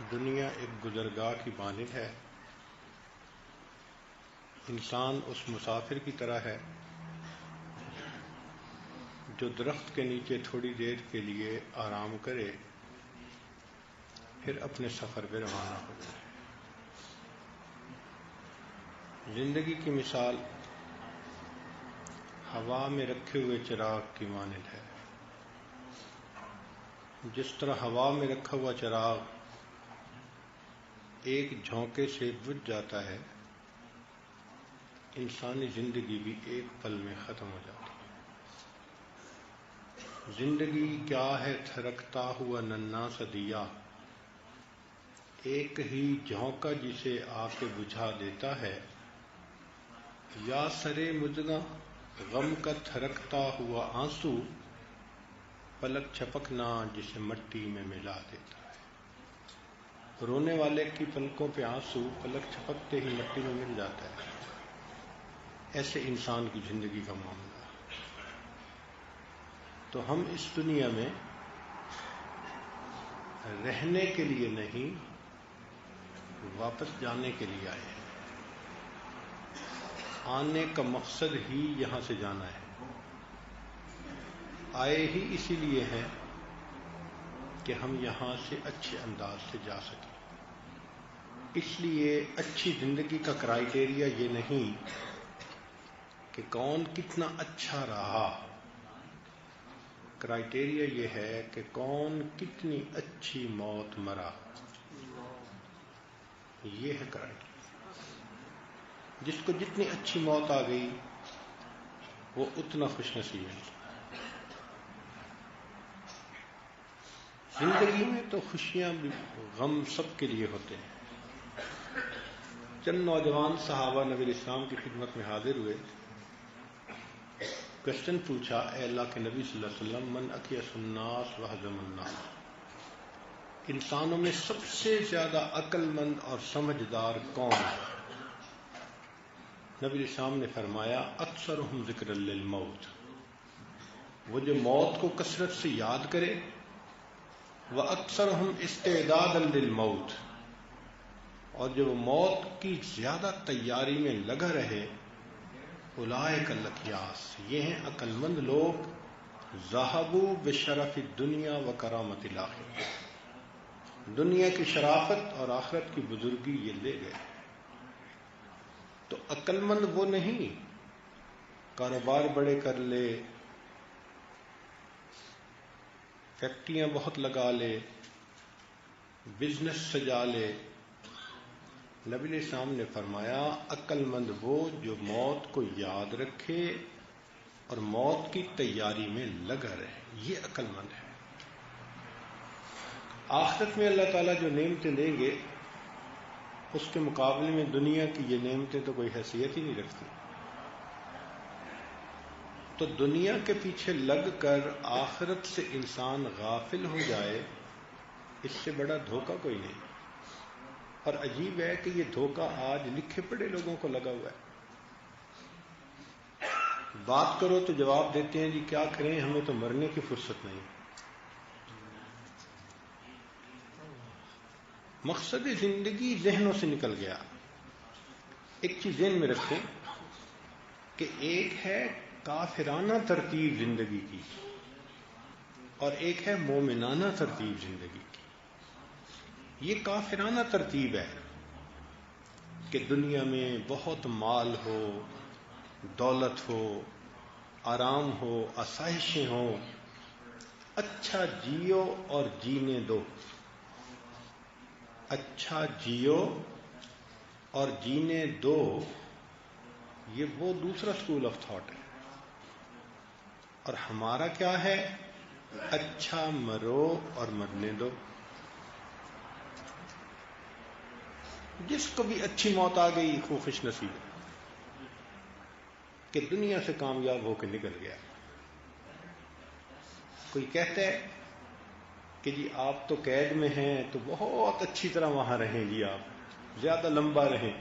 دنیا ایک گزرگاہ کی مانند ہے. انسان اس مسافر کی طرح ہے جو درخت کے نیچے تھوڑی دیر کے لیے آرام کرے پھر اپنے سفر پہ روانہ ہو جائے. زندگی کی مثال ہوا میں رکھے ہوئے چراغ کی مانند ہے. جس طرح ہوا میں رکھا ہوا چراغ ایک جھونکے سے بجھ جاتا ہے، انسانی زندگی بھی ایک پل میں ختم ہو جاتی ہے. زندگی کیا ہے تھرکتا ہوا ننھا سا دیا، ایک ہی جھونکا جسے آ کے بجھا دیتا ہے. یا سرے مژگاں غم کا تھرکتا ہوا آنسو، پلک چھپکنا جسے مٹی میں ملا دیتا ہے. رونے والے کی پلکوں پہ آنسو پلک چھپکتے ہی مٹی میں مل جاتا ہے. ایسے انسان کی زندگی کا معاملہ. تو ہم اس دنیا میں رہنے کے لیے نہیں، واپس جانے کے لیے آئے ہیں. آنے کا مقصد ہی یہاں سے جانا ہے. آئے ہی اسی لیے ہیں کہ ہم یہاں سے اچھے انداز سے جا سکیں. اس لیے اچھی زندگی کا کرائیٹیریا یہ نہیں کہ کون کتنا اچھا رہا، کرائیٹیریا یہ ہے کہ کون کتنی اچھی موت مرا. یہ ہے کرائیٹیریا. جس کو جتنی اچھی موت آ گئی وہ اتنا خوش نصیب ہے. زندگی میں تو خوشیاں بھی غم سب کے لیے ہوتے ہیں. چند نوجوان صحابہ نبی اسلام کی خدمت میں حاضر ہوئے. کوشچن پوچھا، اے اللہ کے نبی صلی اللہ علیہ وسلم، من اکیس الناس وحزم الناس، انسانوں میں سب سے زیادہ عقل مند اور سمجھدار کون ہے؟ نبی اسلام نے فرمایا، اکثرہم ذکر للموت، وہ جو موت کو کثرت سے یاد کرے. وَأَكْثَرُهُمْ اسْتِعْدَادًا لِلْمَوْتِ، اور جو موت کی زیادہ تیاری میں لگا رہے. اولئک الاکیاس، یہ ہیں عقل مند لوگ. ذہبوا بشرف الدنیا وکرامت الآخرہ، دنیا کی شرافت اور آخرت کی بزرگی یہ لے گئے. تو عقل مند وہ نہیں کاروبار بڑے کر لے، فیکٹریاں بہت لگا لے، بزنس سجا لے. نبی علیہ السلام نے فرمایا، عقل مند وہ جو موت کو یاد رکھے اور موت کی تیاری میں لگا رہے. یہ عقل مند ہے. آخرت میں اللہ تعالیٰ جو نعمتیں دیں گے اس کے مقابلے میں دنیا کی یہ نعمتیں تو کوئی حیثیت ہی نہیں رکھتی. تو دنیا کے پیچھے لگ کر آخرت سے انسان غافل ہو جائے، اس سے بڑا دھوکہ کوئی نہیں. اور عجیب ہے کہ یہ دھوکہ آج لکھے پڑھے لوگوں کو لگا ہوا ہے. بات کرو تو جواب دیتے ہیں، جی کیا کریں، ہمیں تو مرنے کی فرصت نہیں. مقصد زندگی ذہنوں سے نکل گیا. ایک چیز ذہن میں رکھیں کہ ایک ہے کافرانہ ترتیب زندگی کی اور ایک ہے مومنانہ ترتیب زندگی کی. یہ کافرانہ ترتیب ہے کہ دنیا میں بہت مال ہو، دولت ہو، آرام ہو، آسائشیں ہوں، اچھا جیو اور جینے دو. اچھا جیو اور جینے دو، یہ وہ دوسرا اسکول آف تھاٹ ہے. اور ہمارا کیا ہے؟ اچھا مرو اور مرنے دو. جس کو بھی اچھی موت آ گئی وہ خوش نصیب ہے کہ دنیا سے کامیاب ہو کے نکل گیا. کوئی کہتا ہے کہ جی آپ تو قید میں ہیں تو بہت اچھی طرح وہاں رہیں، جی آپ زیادہ لمبا رہیں.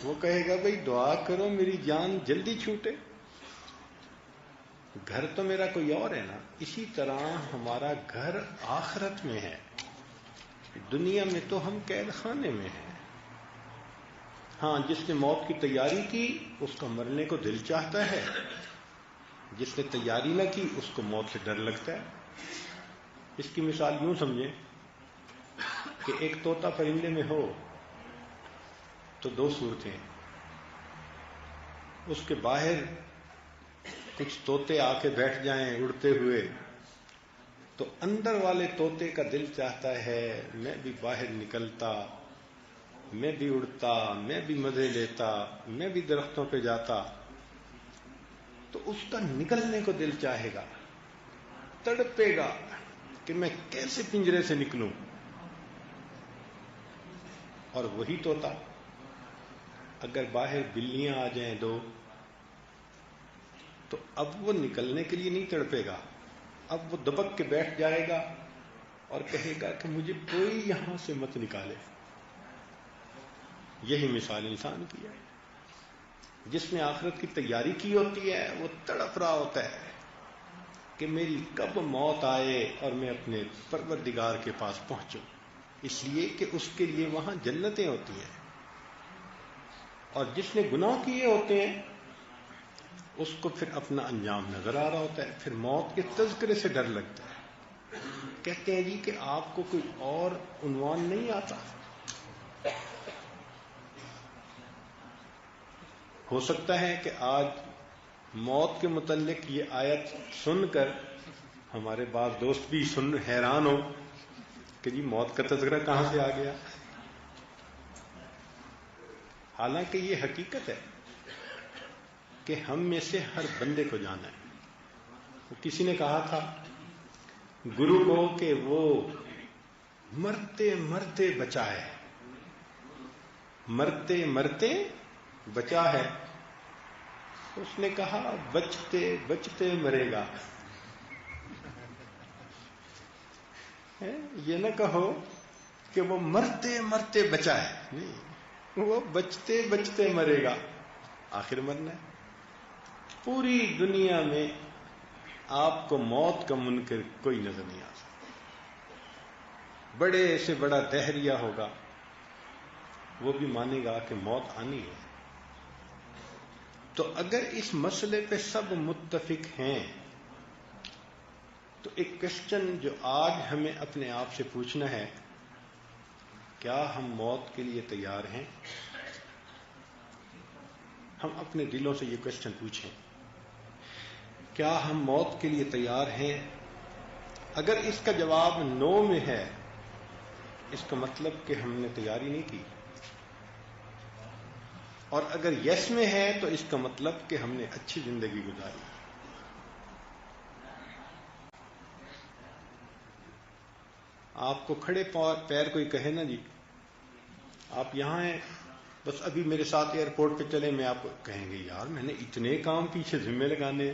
وہ کہے گا بھئی دعا کرو میری جان جلدی چھوٹے، گھر تو میرا کوئی اور ہے نا. اسی طرح ہمارا گھر آخرت میں ہے. دنیا میں تو ہم قید خانے میں ہیں. ہاں، جس نے موت کی تیاری کی اس کا مرنے کو دل چاہتا ہے، جس نے تیاری نہ کی اس کو موت سے ڈر لگتا ہے. اس کی مثال یوں سمجھیں کہ ایک طوطا پرندے میں ہو تو دو صورتیں. اس کے باہر کچھ طوطے آ کے بیٹھ جائیں اڑتے ہوئے تو اندر والے طوطے کا دل چاہتا ہے میں بھی باہر نکلتا، میں بھی اڑتا، میں بھی مزے لیتا، میں بھی درختوں پہ جاتا. تو اس کا نکلنے کو دل چاہے گا، تڑپے گا کہ میں کیسے پنجرے سے نکلوں. اور وہی طوطا اگر باہر بلیاں آ جائیں دو تو اب وہ نکلنے کے لیے نہیں تڑپے گا، اب وہ دبک کے بیٹھ جائے گا اور کہے گا کہ مجھے کوئی یہاں سے مت نکالے. یہی مثال انسان کی ہے. جس نے آخرت کی تیاری کی ہوتی ہے وہ تڑپ رہا ہوتا ہے کہ میری کب موت آئے اور میں اپنے پروردگار کے پاس پہنچوں، اس لیے کہ اس کے لیے وہاں جنتیں ہوتی ہیں. اور جس نے گناہ کیے ہوتے ہیں اس کو پھر اپنا انجام نظر آ رہا ہوتا ہے، پھر موت کے تذکرے سے ڈر لگتا ہے. کہتے ہیں جی کہ آپ کو کوئی اور عنوان نہیں آتا؟ ہو سکتا ہے کہ آج موت کے متعلق یہ آیت سن کر ہمارے بعض دوست بھی حیران ہو کہ جی موت کا تذکرہ کہاں سے آ گیا. حالانکہ یہ حقیقت ہے کہ ہم میں سے ہر بندے کو جانا ہے. کسی نے کہا تھا گرو کو کہ وہ مرتے مرتے بچا ہے، مرتے مرتے بچا ہے. اس نے کہا بچتے بچتے مرے گا. یہ نہ کہو کہ وہ مرتے مرتے بچا ہے، نہیں، وہ بچتے بچتے مرے گا. آخر مرنا ہے. پوری دنیا میں آپ کو موت کا منکر کوئی نظر نہیں آ سکتا. بڑے سے بڑا دہریہ ہوگا وہ بھی مانے گا کہ موت آنی ہے. تو اگر اس مسئلے پہ سب متفق ہیں تو ایک کوشچن جو آج ہمیں اپنے آپ سے پوچھنا ہے، کیا ہم موت کے لیے تیار ہیں؟ ہم اپنے دلوں سے یہ کوشچن پوچھیں، کیا ہم موت کے لیے تیار ہیں؟ اگر اس کا جواب نو میں ہے اس کا مطلب کہ ہم نے تیاری نہیں کی، اور اگر یس میں ہے تو اس کا مطلب کہ ہم نے اچھی زندگی گزاری. آپ کو کھڑے پیر کوئی کہے نا جی آپ یہاں ہیں، بس ابھی میرے ساتھ ایئرپورٹ پہ چلیں، میں آپ کو کہیں گے یار میں نے اتنے کام پیچھے ذمے لگانے،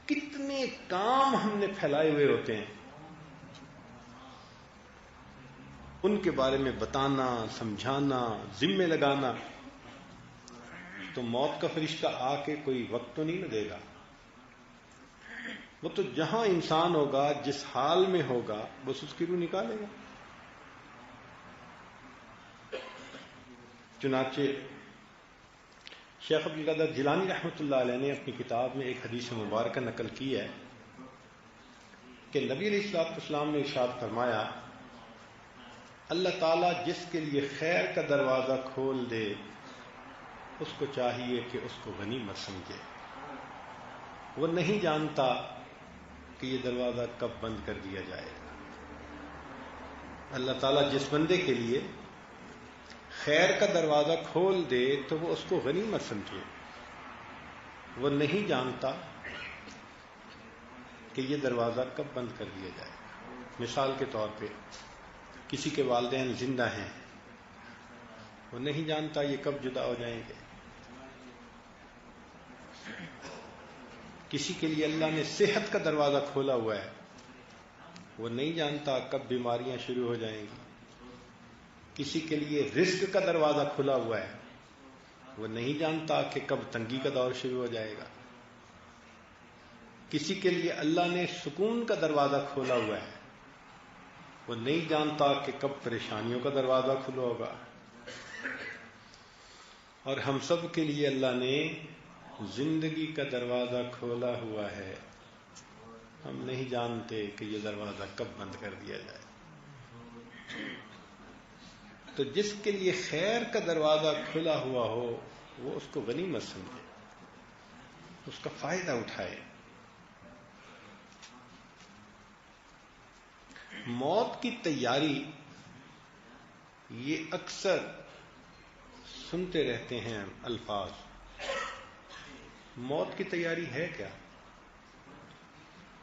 کتنے کام ہم نے پھیلائے ہوئے ہوتے ہیں، ان کے بارے میں بتانا، سمجھانا، ذمے لگانا. تو موت کا فرشتہ آ کے کوئی وقت تو نہیں نہ دے گا. وہ تو جہاں انسان ہوگا جس حال میں ہوگا بس اس کی روح نکالے گا. چنانچہ شیخ عبدالقادر جیلانی رحمۃ اللہ علیہ نے اپنی کتاب میں ایک حدیث مبارکہ نقل کی ہے کہ نبی علیہ الصلوۃ والسلام نے ارشاد فرمایا اللہ تعالیٰ جس کے لیے خیر کا دروازہ کھول دے اس کو چاہیے کہ اس کو غنیمت سمجھے. وہ نہیں جانتا کہ یہ دروازہ کب بند کر دیا جائے گا. اللہ تعالیٰ جس بندے کے لیے خیر کا دروازہ کھول دے تو وہ اس کو غنیمت سمجھے. وہ نہیں جانتا کہ یہ دروازہ کب بند کر دیا جائے گا. مثال کے طور پہ کسی کے والدین زندہ ہیں، وہ نہیں جانتا یہ کب جدا ہو جائیں گے. کسی کے لیے اللہ نے صحت کا دروازہ کھولا ہوا ہے، وہ نہیں جانتا کب بیماریاں شروع ہو جائیں گی. کسی کے لیے رزق کا دروازہ کھلا ہوا ہے، وہ نہیں جانتا کہ کب تنگی کا دور شروع ہو جائے گا. کسی کے لیے اللہ نے سکون کا دروازہ کھولا ہوا ہے، وہ نہیں جانتا کہ کب پریشانیوں کا دروازہ کھلا ہوگا. اور ہم سب کے لیے اللہ نے زندگی کا دروازہ کھولا ہوا ہے. ہم نہیں جانتے کہ یہ دروازہ کب بند کر دیا جائے. تو جس کے لیے خیر کا دروازہ کھلا ہوا ہو وہ اس کو غنیمت سمجھے، اس کا فائدہ اٹھائے. موت کی تیاری یہ اکثر سنتے رہتے ہیں الفاظ. موت کی تیاری ہے کیا؟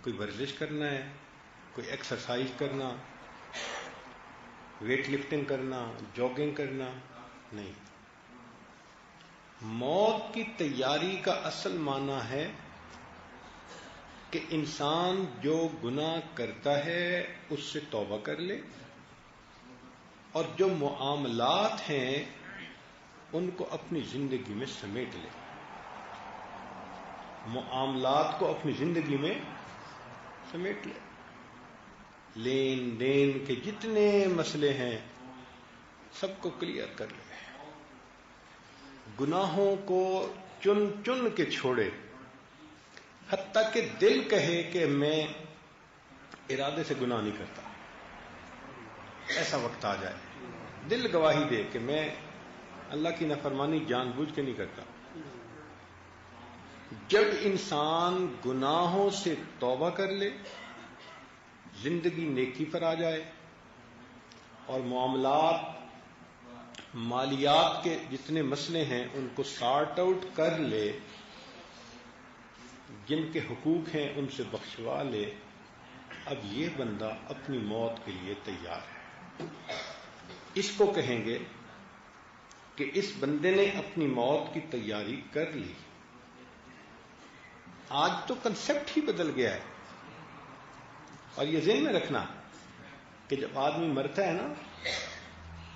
کوئی ورزش کرنا ہے، کوئی ایکسرسائز کرنا، ویٹ لفٹنگ کرنا، جاگنگ کرنا؟ نہیں. موت کی تیاری کا اصل معنی ہے کہ انسان جو گناہ کرتا ہے اس سے توبہ کر لے، اور جو معاملات ہیں ان کو اپنی زندگی میں سمیٹ لے. معاملات کو اپنی زندگی میں سمیٹ لے. لین دین کے جتنے مسئلے ہیں سب کو کلیئر کر لے. گناہوں کو چن چن کے چھوڑے، حتیٰ کہ دل کہے کہ میں ارادے سے گناہ نہیں کرتا. ایسا وقت آ جائے دل گواہی دے کہ میں اللہ کی نافرمانی جان بوجھ کے نہیں کرتا. جب انسان گناہوں سے توبہ کر لے، زندگی نیکی پر آ جائے، اور معاملات مالیات کے جتنے مسئلے ہیں ان کو سارٹ آؤٹ کر لے، جن کے حقوق ہیں ان سے بخشوا لے، اب یہ بندہ اپنی موت کے لیے تیار ہے. اس کو کہیں گے کہ اس بندے نے اپنی موت کی تیاری کر لی. آج تو کنسپٹ ہی بدل گیا ہے. اور یہ ذہن میں رکھنا کہ جب آدمی مرتا ہے نا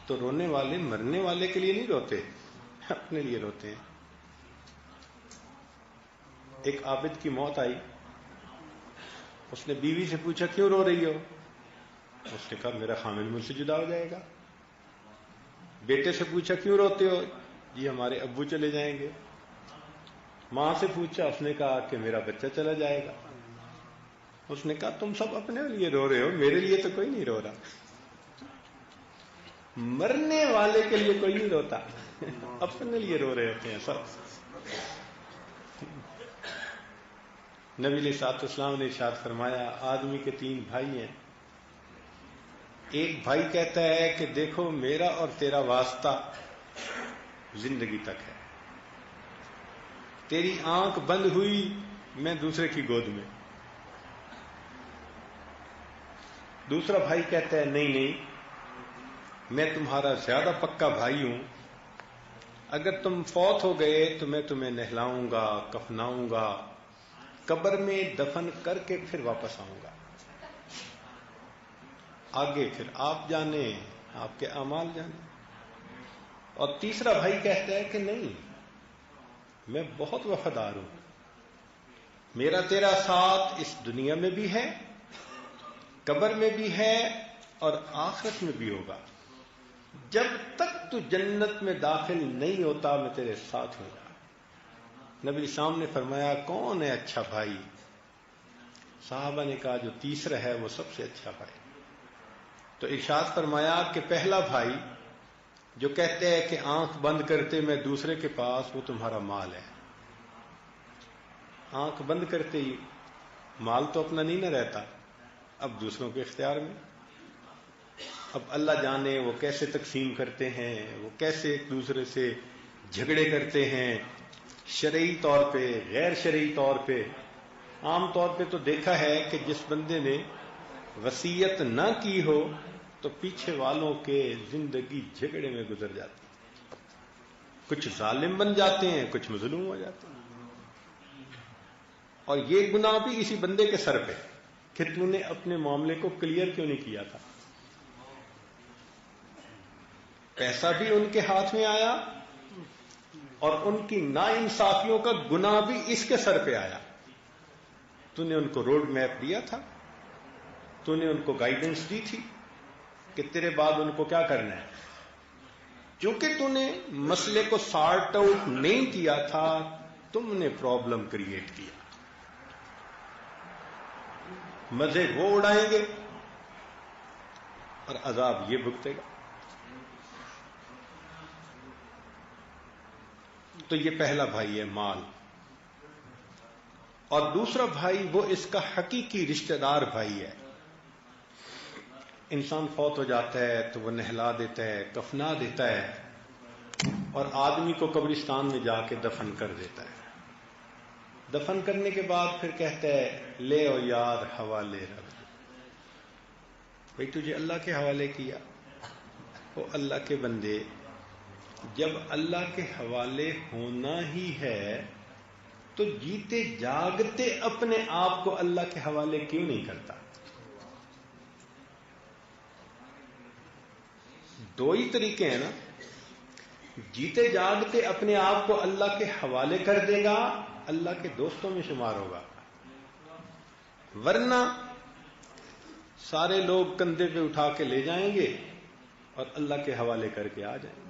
تو رونے والے مرنے والے کے لیے نہیں روتے، اپنے لیے روتے ہیں. ایک عابد کی موت آئی، اس نے بیوی سے پوچھا کیوں رو رہی ہو؟ اس نے کہا میرا خامد مجھ سے جدا ہو جائے گا. بیٹے سے پوچھا کیوں روتے ہو؟ جی ہمارے ابو چلے جائیں گے. ماں سے پوچھا، اس نے کہا کہ میرا بچہ چلا جائے گا. اس نے کہا تم سب اپنے لیے رو رہے ہو، میرے لیے تو کوئی نہیں رو رہا. مرنے والے کے لیے کوئی نہیں روتا، اپنے لیے رو رہے ہوتے ہیں سب. نبی علیہ الصلوۃ والسلام نے ارشاد فرمایا آدمی کے 3 بھائی ہیں. ایک بھائی کہتا ہے کہ دیکھو میرا اور تیرا واسطہ زندگی تک ہے، تیری آنکھ بند ہوئی میں دوسرے کی گود میں. دوسرا بھائی کہتا ہے نہیں نہیں، میں تمہارا زیادہ پکا بھائی ہوں، اگر تم فوت ہو گئے تو میں تمہیں نہلاؤں گا، کفناؤں گا، قبر میں دفن کر کے پھر واپس آؤں گا. آگے پھر آپ جانیں، آپ کے اعمال جانیں. اور تیسرا بھائی کہتا ہے کہ نہیں، میں بہت وفادار ہوں، میرا تیرا ساتھ اس دنیا میں بھی ہے، قبر میں بھی ہے، اور آخرت میں بھی ہوگا. جب تک تو جنت میں داخل نہیں ہوتا میں تیرے ساتھ ہوں گا. نبی اسلام نے فرمایا کون ہے اچھا بھائی؟ صحابہ نے کہا جو تیسرا ہے وہ سب سے اچھا بھائی. تو ارشاد فرمایا کہ پہلا بھائی جو کہتے ہیں کہ آنکھ بند کرتے میں دوسرے کے پاس، وہ تمہارا مال ہے. آنکھ بند کرتے ہی مال تو اپنا نہیں نہ رہتا، اب دوسروں کے اختیار میں. اب اللہ جانے وہ کیسے تقسیم کرتے ہیں، وہ کیسے ایک دوسرے سے جھگڑے کرتے ہیں، شرعی طور پہ، غیر شرعی طور پہ. عام طور پہ تو دیکھا ہے کہ جس بندے نے وصیت نہ کی ہو تو پیچھے والوں کے زندگی جھگڑے میں گزر جاتی، کچھ ظالم بن جاتے ہیں، کچھ مظلوم ہو جاتے ہیں. اور یہ گناہ بھی اسی بندے کے سر پہ کہ تو نے اپنے معاملے کو کلیئر کیوں نہیں کیا تھا. پیسہ بھی ان کے ہاتھ میں آیا اور ان کی ناانصافیوں کا گناہ بھی اس کے سر پہ آیا. تو نے ان کو روڈ میپ دیا تھا، تو نے ان کو گائیڈنس دی تھی، کہ تیرے بعد ان کو کیا کرنا ہے. چونکہ تو نے مسئلے کو سارٹ آؤٹ نہیں کیا تھا، تم نے پرابلم کریٹ کیا. مزے وہ اڑائیں گے اور عذاب یہ بھگتے گا. تو یہ پہلا بھائی ہے مال. اور دوسرا بھائی وہ اس کا حقیقی رشتہ دار بھائی ہے. انسان فوت ہو جاتا ہے تو وہ نہلا دیتا ہے، کفنا دیتا ہے اور آدمی کو قبرستان میں جا کے دفن کر دیتا ہے. دفن کرنے کے بعد پھر کہتا ہے لے او یار حوالے رکھ. بھئی تجھے اللہ کے حوالے کیا. وہ اللہ کے بندے، جب اللہ کے حوالے ہونا ہی ہے تو جیتے جاگتے اپنے آپ کو اللہ کے حوالے کیوں نہیں کرتا؟ دو ہی طریقے ہیں نا. جیتے جاگتے اپنے آپ کو اللہ کے حوالے کر دے گا، اللہ کے دوستوں میں شمار ہوگا. ورنہ سارے لوگ کندھے پہ اٹھا کے لے جائیں گے اور اللہ کے حوالے کر کے آ جائیں گے.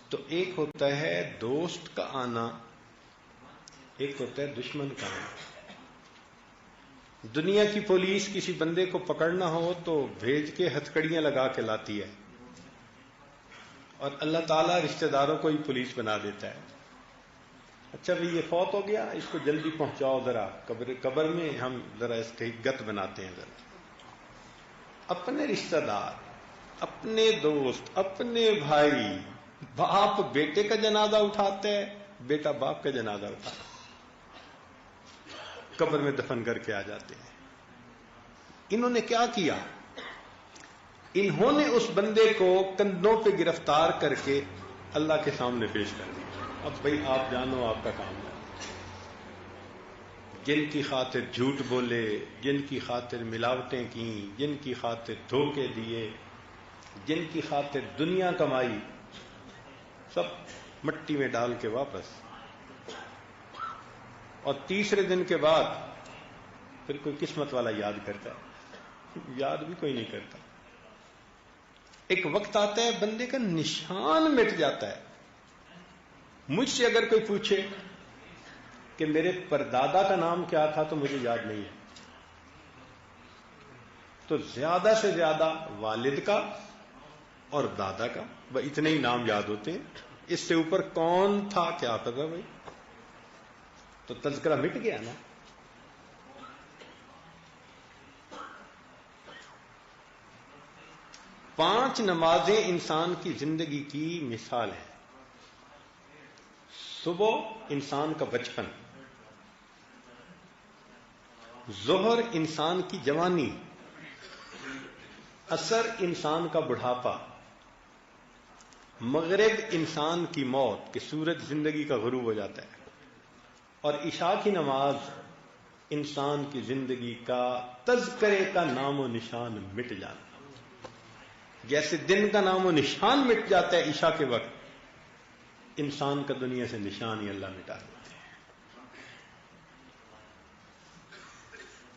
تو ایک ہوتا ہے دوست کا آنا، ایک ہوتا ہے دشمن کا آنا. دنیا کی پولیس کسی بندے کو پکڑنا ہو تو بھیج کے ہتھکڑیاں لگا کے لاتی ہے، اور اللہ تعالیٰ رشتہ داروں کو ہی پولیس بنا دیتا ہے. اچھا بھئی یہ فوت ہو گیا، اس کو جلدی پہنچاؤ ذرا قبر میں، ہم ذرا اس کی گت بناتے ہیں. ذرا اپنے رشتہ دار، اپنے دوست، اپنے بھائی، باپ بیٹے کا جنازہ اٹھاتا ہے، بیٹا باپ کا جنازہ اٹھاتا ہے، قبر میں دفن کر کے آ جاتے ہیں. انہوں نے کیا کیا؟ انہوں نے اس بندے کو کندھوں پہ گرفتار کر کے اللہ کے سامنے پیش کر دیا. اب بھئی آپ جانو، آپ کا کام ہے. جن کی خاطر جھوٹ بولے، جن کی خاطر ملاوٹیں کی، جن کی خاطر دھوکے دیے، جن کی خاطر دنیا کمائی، سب مٹی میں ڈال کے واپس. اور تیسرے دن کے بعد پھر کوئی قسمت والا یاد کرتا ہے؟ یاد بھی کوئی نہیں کرتا. ایک وقت آتا ہے بندے کا نشان مٹ جاتا ہے. مجھ سے اگر کوئی پوچھے کہ میرے پردادا کا نام کیا تھا تو مجھے یاد نہیں ہے، تو زیادہ سے زیادہ والد کا اور دادا کا، اتنے ہی نام یاد ہوتے ہیں. اس سے اوپر کون تھا کیا پتا بھائی. تو تذکرہ مٹ گیا نا. پانچ نمازیں انسان کی زندگی کی مثال ہے. صبح انسان کا بچپن، ظہر انسان کی جوانی، عصر انسان کا بڑھاپا، مغرب انسان کی موت کہ سورج زندگی کا غروب ہو جاتا ہے، اور عشاء کی نماز انسان کی زندگی کا تذکرے کا نام و نشان مٹ جانا. جیسے دن کا نام و نشان مٹ جاتا ہے عشاء کے وقت، انسان کا دنیا سے نشان ہی اللہ مٹا دیتے ہیں.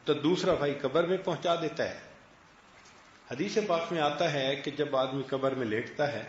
تو دوسرا بھائی قبر میں پہنچا دیتا ہے. حدیث پاک میں آتا ہے کہ جب آدمی قبر میں لیٹتا ہے